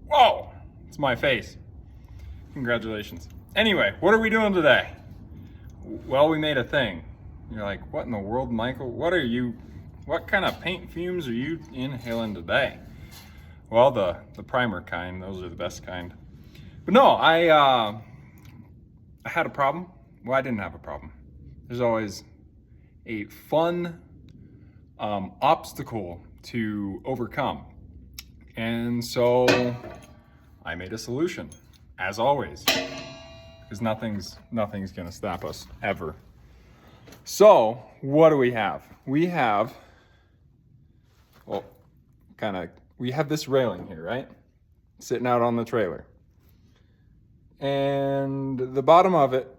Whoa, it's my face. Congratulations. Anyway, what are we doing today? Well, we made a thing. You're like, what in the world, Michael? What kind of paint fumes are you inhaling today? Well, the primer kind, those are the best kind. But no, I had a problem. Well, I didn't have a problem. There's always a fun obstacle to overcome. And so I made a solution, as always, because nothing's gonna stop us ever. So what do we have? We have, well, we have this railing here, right? Sitting out on the trailer. And the bottom of it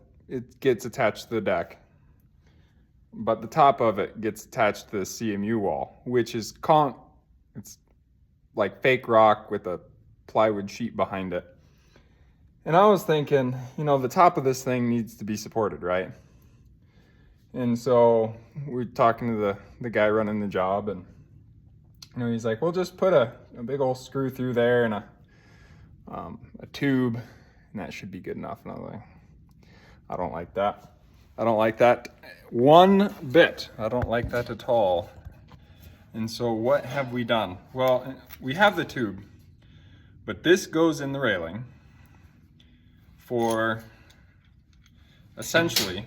gets attached to the deck. But the top of it gets attached to the CMU wall, which is it's like fake rock with a plywood sheet behind it. And I was thinking, the top of this thing needs to be supported, right? And so we're talking to the guy running the job, and he's like, well, just put a big old screw through there and a tube, and that should be good enough. And I was like, I don't like that. I don't like that one bit. I don't like that at all. And so what have we done? Well, we have the tube, but this goes in the railing for essentially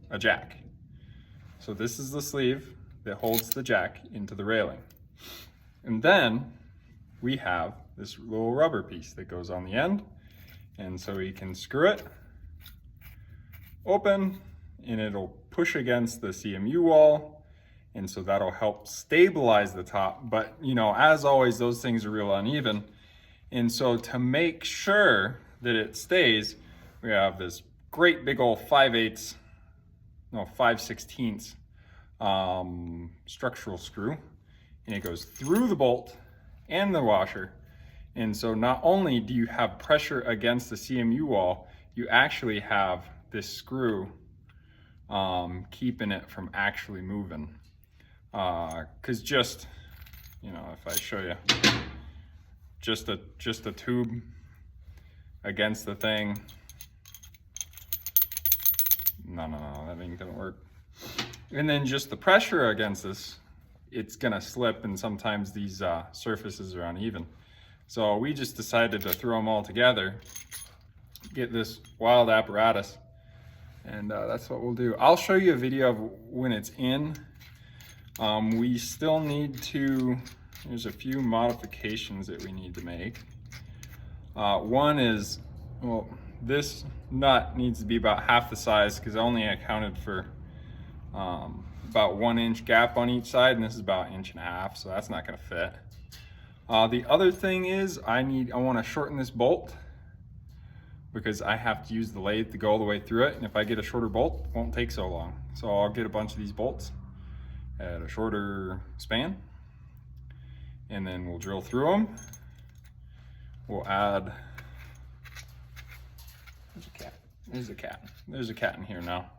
a jack. So this is the sleeve that holds the jack into the railing. And then we have this little rubber piece that goes on the end. And so we can screw it open, and it'll push against the CMU wall. And so that'll help stabilize the top. But, as always, those things are real uneven. And so to make sure that it stays, we have this great big old 5/16 structural screw. And it goes through the bolt and the washer. And so not only do you have pressure against the CMU wall, you actually have this screw keeping it from actually moving. Because just, if I show you, just a tube against the thing, no, that thing doesn't work. And then just the pressure against this, it's gonna slip, and sometimes these surfaces are uneven. So we just decided to throw them all together, get this wild apparatus, and that's what we'll do. I'll show you a video of when it's in. We still need there's a few modifications that we need to make. One is, well, this nut needs to be about half the size, because I only accounted for about 1 inch gap on each side, and this is about 1.5 inches, so that's not gonna fit. The other thing is I want to shorten this bolt, because I have to use the lathe to go all the way through it, and if I get a shorter bolt, it won't take so long. So I'll get a bunch of these bolts at a shorter span, and then we'll drill through them. We'll add, there's a cat. There's a cat in here now.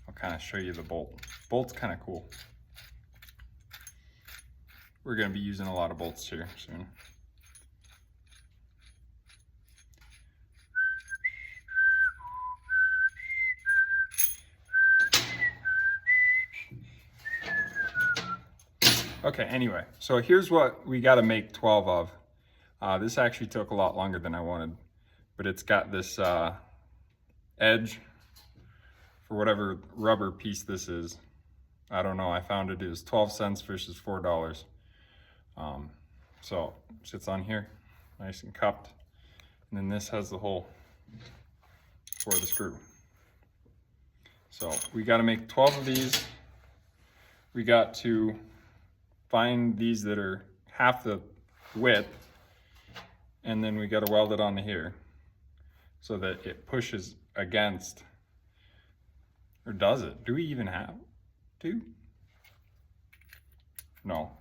I'll kind of show you the bolt. Bolt's kind of cool. We're going to be using a lot of bolts here soon. Okay, anyway, so here's what we got to make 12 of. This actually took a lot longer than I wanted, but it's got this edge for whatever rubber piece this is. I don't know, I found it was 12 cents versus $4. So it sits on here, nice and cupped. And then this has the hole for the screw. So we got to make 12 of these. We got to find these that are half the width, and then we got to weld it onto here so that it pushes against, or does it? Do we even have to? No.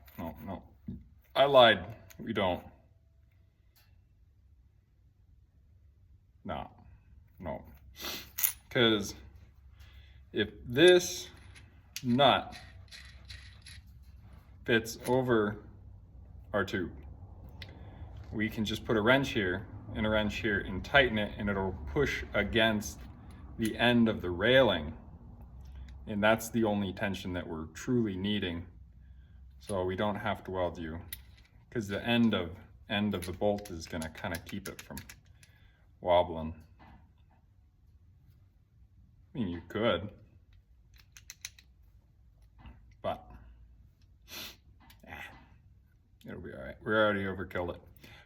I lied, we don't. No. Because if this nut fits over our tube, we can just put a wrench here and a wrench here and tighten it, and it'll push against the end of the railing. And that's the only tension that we're truly needing. So we don't have to weld you, because the end of the bolt is gonna kind of keep it from wobbling. I mean, you could, but it'll be all right. We already overkilled it.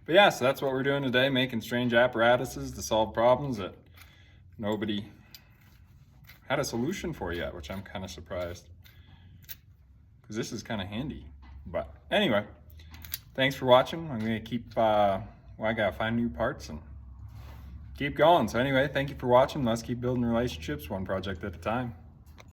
But yeah, so that's what we're doing today, making strange apparatuses to solve problems that nobody had a solution for yet, which I'm kind of surprised, because this is kind of handy. But anyway, thanks for watching. I'm gonna keep, I gotta find new parts and keep going. So anyway, thank you for watching. Let's keep building relationships one project at a time.